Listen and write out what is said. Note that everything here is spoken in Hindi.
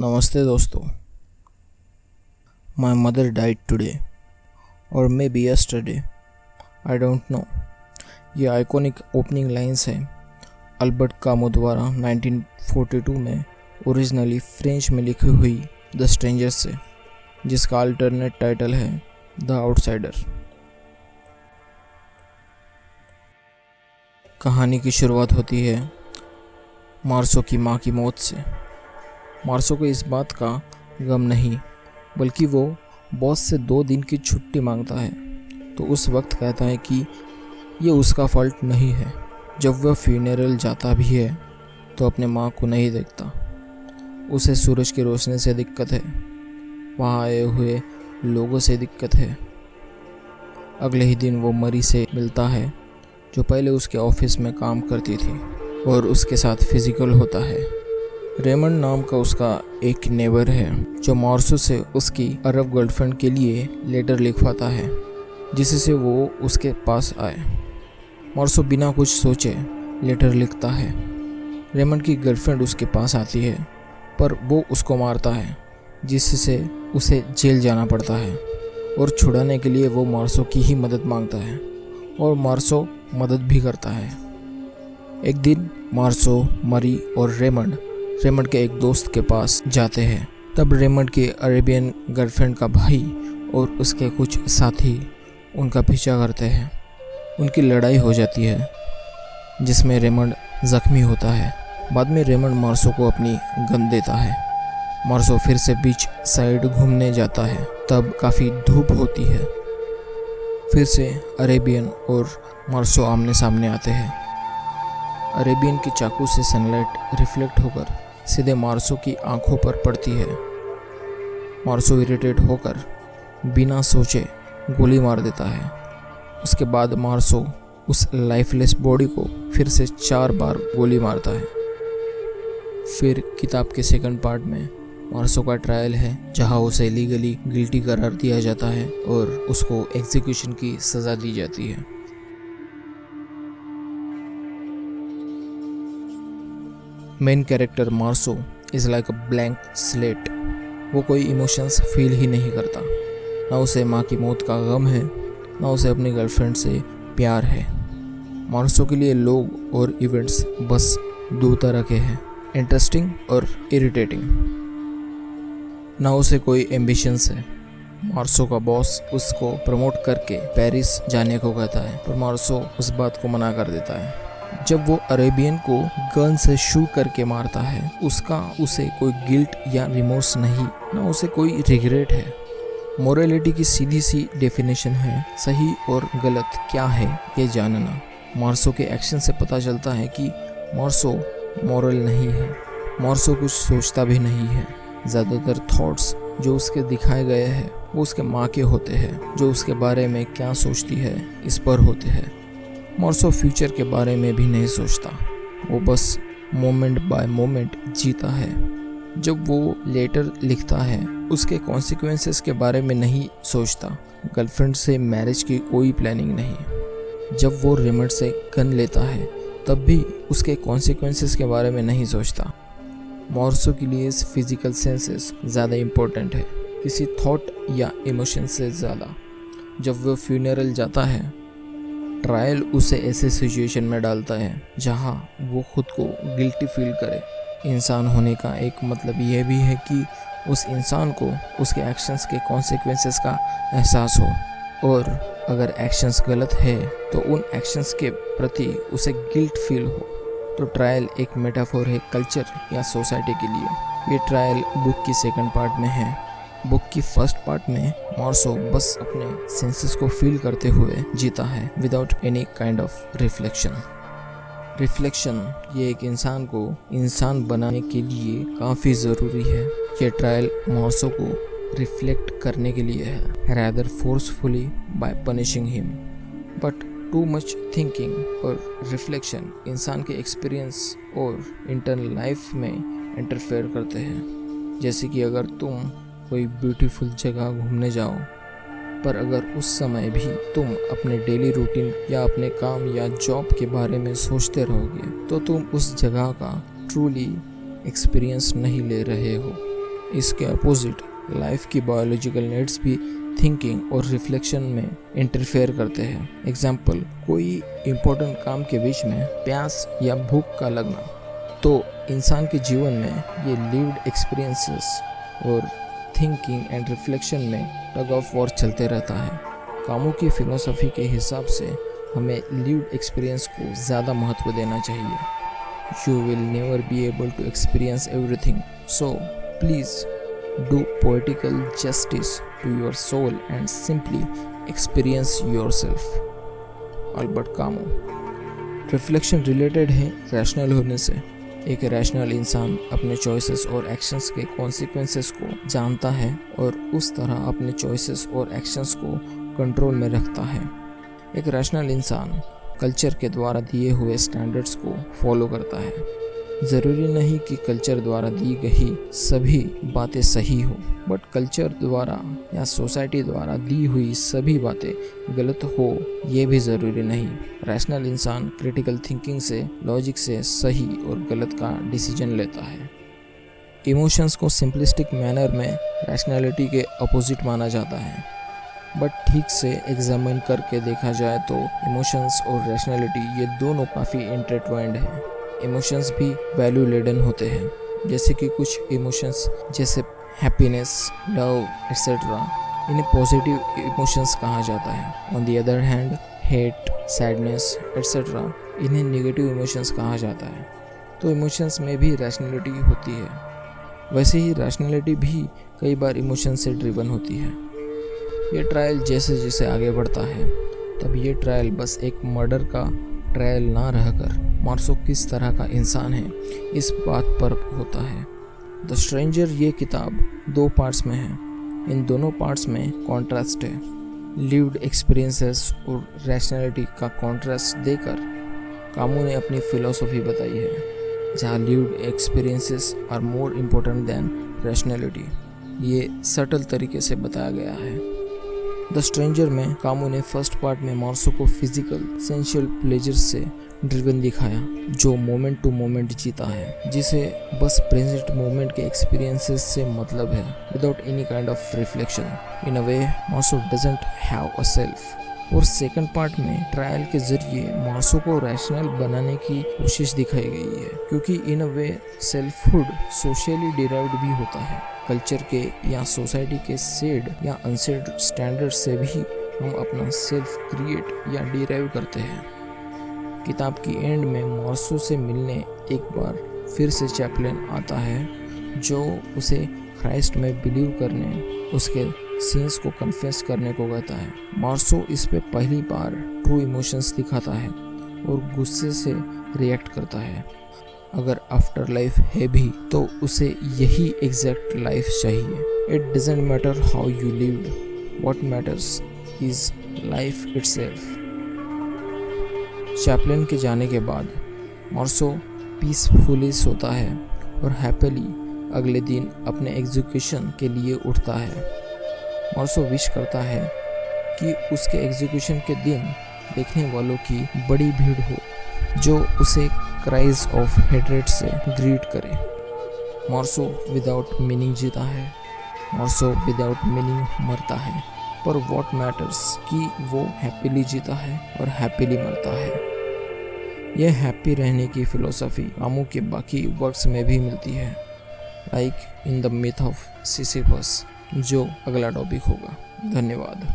नमस्ते दोस्तों। माई मदर डाइड टुडे और may be yesterday, I don't know. ये आइकॉनिक ओपनिंग लाइंस है अल्बर्ट कामू द्वारा 1942 में ओरिजिनली फ्रेंच में लिखी हुई द स्ट्रेंजर्स से, जिसका अल्टरनेट टाइटल है द आउटसाइडर। कहानी की शुरुआत होती है मार्सो की माँ की मौत से। मार्सो को इस बात का गम नहीं, बल्कि वो बॉस से 2 दिन की छुट्टी मांगता है तो उस वक्त कहता है कि ये उसका फॉल्ट नहीं है। जब वह फ्यूनरल जाता भी है तो अपने माँ को नहीं देखता। उसे सूरज की रोशनी से दिक्कत है, वहाँ आए हुए लोगों से दिक्कत है। अगले ही दिन वो मरी से मिलता है जो पहले उसके ऑफिस में काम करती थी और उसके साथ फिजिकल होता है। रेमंड नाम का उसका एक नेबर है जो मार्सो से उसकी अरब गर्लफ्रेंड के लिए लेटर लिखवाता है जिससे वो उसके पास आए। मार्सो बिना कुछ सोचे लेटर लिखता है। रेमंड की गर्लफ्रेंड उसके पास आती है पर वो उसको मारता है जिससे उसे जेल जाना पड़ता है और छुड़ाने के लिए वो मार्सो की ही मदद मांगता है और मार्सो मदद भी करता है। एक दिन मार्सो, मरी और रेमंड के एक दोस्त के पास जाते हैं। तब रेमंड की अरेबियन गर्लफ्रेंड का भाई और उसके कुछ साथी उनका पीछा करते हैं। उनकी लड़ाई हो जाती है जिसमें रेमंड जख्मी होता है। बाद में रेमंड मार्सो को अपनी गन देता है। मार्सो फिर से बीच साइड घूमने जाता है। तब काफ़ी धूप होती है। फिर से अरेबियन और मार्सो आमने सामने आते हैं। अरेबियन की चाकू से सनलाइट रिफ्लेक्ट होकर सीधे मार्सो की आंखों पर पड़ती है। मार्सो इरिटेट होकर बिना सोचे गोली मार देता है। उसके बाद मार्सो उस लाइफलेस बॉडी को फिर से 4 बार गोली मारता है। फिर किताब के सेकंड पार्ट में मार्सो का ट्रायल है जहां उसे लीगली गिल्टी करार दिया जाता है और उसको एग्जीक्यूशन की सज़ा दी जाती है। Main character Meursault is like a blank slate. वो कोई इमोशंस फील ही नहीं करता। ना उसे माँ की मौत का गम है, ना उसे अपनी गर्लफ्रेंड से प्यार है। मार्सो के लिए लोग और इवेंट्स बस 2 तरह के हैं, इंटरेस्टिंग और इरिटेटिंग। ना उसे कोई एम्बिशंस है। मार्सो का बॉस उसको प्रमोट करके पेरिस जाने को कहता है पर मार्सो उस बात को मना कर देता है। जब वो अरेबियन को गन से शूट करके मारता है उसे कोई गिल्ट या रिमोर्स नहीं, ना उसे कोई रिग्रेट है। मोरालिटी की सीधी सी डेफिनेशन है सही और गलत क्या है ये जानना। मार्सो के एक्शन से पता चलता है कि मार्सो मॉरल नहीं है। मार्सो कुछ सोचता भी नहीं है। ज़्यादातर थॉट्स जो उसके दिखाए गए हैं वो उसके माँ के होते हैं, जो उसके बारे में क्या सोचती है इस पर होते हैं। मार्सो फ्यूचर के बारे में भी नहीं सोचता। वो बस मोमेंट बाय मोमेंट जीता है। जब वो लेटर लिखता है उसके कॉन्सिक्वेंसेस के बारे में नहीं सोचता। गर्लफ्रेंड से मैरिज की कोई प्लानिंग नहीं। जब वो रेमंड से गन लेता है तब भी उसके कॉन्सिक्वेंसेस के बारे में नहीं सोचता। मार्सो के लिए फिजिकल सेंसेस ज़्यादा इम्पोर्टेंट है किसी थॉट या इमोशन से ज़्यादा। जब वो फ्यूनरल जाता है ट्रायल उसे ऐसे सिचुएशन में डालता है जहां वो खुद को गिल्टी फील करे। इंसान होने का एक मतलब यह भी है कि उस इंसान को उसके एक्शंस के कॉन्सिक्वेंसेस का एहसास हो और अगर एक्शंस गलत है तो उन एक्शंस के प्रति उसे गिल्ट फील हो। तो ट्रायल एक मेटाफोर है कल्चर या सोसाइटी के लिए। ये ट्रायल बुक की सेकंड पार्ट में है। बुक की फर्स्ट पार्ट में मार्सो बस अपने सेंसेस को फील करते हुए जीता है without any kind of reflection ये एक इंसान को इंसान बनाने के लिए काफ़ी ज़रूरी है। ये ट्रायल मार्सो को रिफ्लेक्ट करने के लिए है, rather forcefully by punishing him. But too much thinking और रिफ्लेक्शन इंसान के एक्सपीरियंस और इंटरनल लाइफ में इंटरफेयर करते हैं। जैसे कि अगर तुम कोई ब्यूटीफुल जगह घूमने जाओ पर अगर उस समय भी तुम अपने डेली रूटीन या अपने काम या जॉब के बारे में सोचते रहोगे तो तुम उस जगह का ट्रूली एक्सपीरियंस नहीं ले रहे हो। इसके अपोजिट लाइफ की बायोलॉजिकल नीड्स भी थिंकिंग और रिफ्लेक्शन में इंटरफेयर करते हैं। एग्जाम्पल, कोई इम्पोर्टेंट काम के बीच में प्यास या भूख का लगना, तो इंसान के जीवन में ये लिव्ड एक्सपीरियंसेस और थिंकिंग एंड रिफ्लेक्शन में टग ऑफ वॉर चलते रहता है। कामू की फिलोसफी के हिसाब से हमें लिव्ड एक्सपीरियंस को ज़्यादा महत्व देना चाहिए। You will never be able to experience everything, so please do poetical justice to your soul and simply experience yourself. Albert Camus. Reflection related है रैशनल होने से। एक रैशनल इंसान अपने चॉइसेस और एक्शंस के कॉन्सिक्वेंसेस को जानता है और उस तरह अपने चॉइसेस और एक्शंस को कंट्रोल में रखता है। एक रैशनल इंसान कल्चर के द्वारा दिए हुए स्टैंडर्ड्स को फॉलो करता है। ज़रूरी नहीं कि कल्चर द्वारा दी गई सभी बातें सही हो, बट कल्चर द्वारा या सोसाइटी द्वारा दी हुई सभी बातें गलत हो ये भी ज़रूरी नहीं। रैशनल इंसान क्रिटिकल थिंकिंग से, लॉजिक से सही और गलत का डिसीजन लेता है। इमोशंस को सिंपलिस्टिक मैनर में रैशनैलिटी के अपोजिट माना जाता है, बट ठीक से एग्जामिन करके देखा जाए तो इमोशंस और रैशनैलिटी ये दोनों काफ़ी इंटरट्वाइंड हैं। इमोशंस भी वैल्यू लेडन होते हैं, जैसे कि कुछ इमोशंस जैसे हैप्पीनेस, लव एक्सेट्रा, इन्हें पॉजिटिव इमोशंस कहा जाता है। On the other hand hate, sadness etcetera इन्हें नेगेटिव इमोशंस कहा जाता है। तो इमोशंस में भी रैशनैलिटी होती है। वैसे ही रैशनैलिटी भी कई बार इमोशन से ड्रिवन होती है। ये ट्रायल जैसे जैसे आगे बढ़ता है, तब ये ट्रायल बस एक मर्डर का ट्रायल ना रहकर मार्सो किस तरह का इंसान है इस बात पर होता है। द स्ट्रेंजर ये किताब 2 पार्ट्स में है। इन दोनों पार्ट्स में कॉन्ट्रास्ट है। लिव्ड एक्सपीरियंसेस और रैशनैलिटी का कॉन्ट्रास्ट देकर कामू ने अपनी फिलॉसफी बताई है, जहाँ lived experiences are more important than rationality. ये सटल तरीके से बताया गया है। द स्ट्रेंजर में कामू ने फर्स्ट पार्ट में मार्सो को फिजिकल सेंशुअल प्लेजर से ड्रिवन दिखाया, जो मोमेंट टू मोमेंट जीता है, जिसे बस प्रेजेंट मोमेंट के एक्सपीरियंसेस से मतलब है, without any kind of reflection. In a way Meursault doesn't have a self. और सेकंड पार्ट में ट्रायल के जरिए मार्सो को रैशनल बनाने की कोशिश दिखाई गई है, क्योंकि इन a way selfhood socially derived भी होता है। कल्चर के या सोसाइटी के सेड या अनसेड स्टैंडर्ड से भी हम अपना सेल्फ क्रिएट या डिराइव करते हैं। किताब की एंड में मार्सो से मिलने एक बार फिर से चैपलिन आता है, जो उसे क्राइस्ट में बिलीव करने, उसके सीन्स को कन्फेस करने को कहता है। मार्सो इस पे पहली बार ट्रू इमोशंस दिखाता है और गुस्से से रिएक्ट करता है। अगर आफ्टर लाइफ है भी तो उसे यही एग्जैक्ट लाइफ चाहिए। It doesn't matter how you lived, what matters is life itself. Chaplin के जाने के बाद मार्सो पीसफुली सोता है और हैप्पीली अगले दिन अपने एग्जीक्यूशन के लिए उठता है। मार्सो विश करता है कि उसके एग्जीक्यूशन के दिन देखने वालों की बड़ी भीड़ हो, जो उसे क्राइज ऑफ हेट्रेड से ग्रीट करे। मार्सो विदाउट मीनिंग जीता है, मार्सो विदाउट मीनिंग मरता है, पर व्हाट मैटर्स कि वो हैप्पीली जीता है और हैप्पीली मरता है। यह हैप्पी रहने की फिलोसफी कामू के बाकी वर्क्स में भी मिलती है, like in the myth of Sisyphus, जो अगला टॉपिक होगा। धन्यवाद।